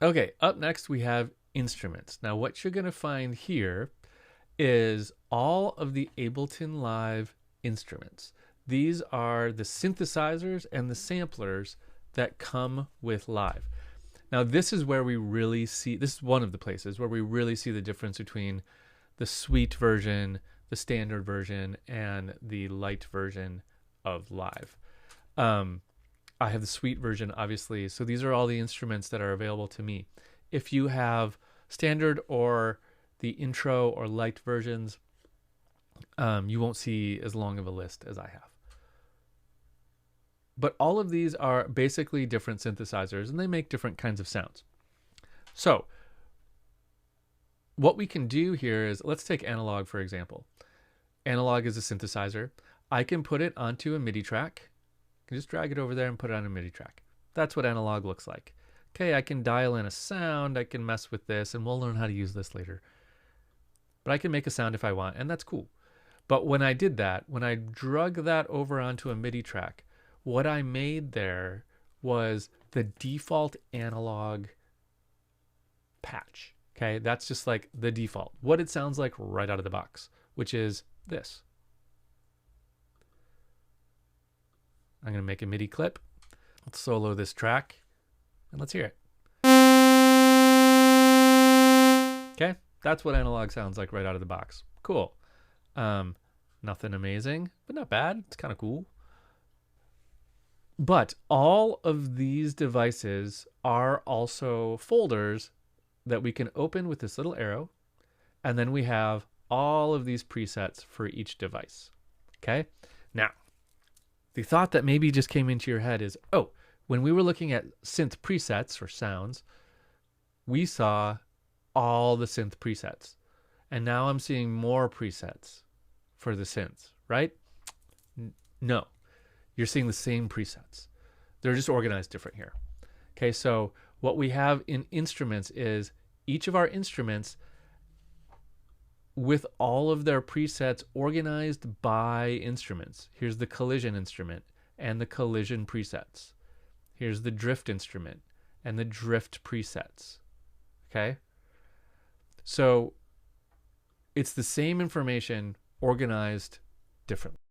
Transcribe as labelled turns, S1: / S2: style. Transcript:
S1: Okay, up next we have instruments. Now what you're going to find here is all of the Ableton Live instruments. These are the synthesizers and the samplers that come with Live. Now this is where we really see, this is one of the places where we really see the difference between the suite version, the standard version, and the light version of Live. I have the suite version, obviously. So these are all the instruments that are available to me. If you have standard or the intro or light versions, you won't see as long of a list as I have. But all of these are basically different synthesizers, and they make different kinds of sounds. So what we can do here is, let's take analog, for example. Analog is a synthesizer. I can put it onto a MIDI track. I can just drag it over there and put it on a MIDI track. That's what analog looks like. Okay, I can dial in a sound, I can mess with this, and we'll learn how to use this later. But I can make a sound if I want, and that's cool. But when I did that, when I drug that over onto a MIDI track, what I made there was the default analog patch. Okay, that's just like the default, what it sounds like right out of the box, which is this. I'm going to make a MIDI clip. Let's solo this track and let's hear it. Okay, that's what analog sounds like right out of the box. Cool. Nothing amazing, but not bad. It's kind of cool. But all of these devices are also folders that we can open with this little arrow, and then we have all of these presets for each device. Okay, now the thought that maybe just came into your head is, oh, when we were looking at synth presets or sounds, we saw all the synth presets, and now I'm seeing more presets for the synths, right? No, you're seeing the same presets. They're just organized different here. Okay, so what we have in instruments is each of our instruments with all of their presets organized by instruments. Here's the collision instrument and the collision presets. Here's the drift instrument and the drift presets. Okay? So it's the same information organized differently.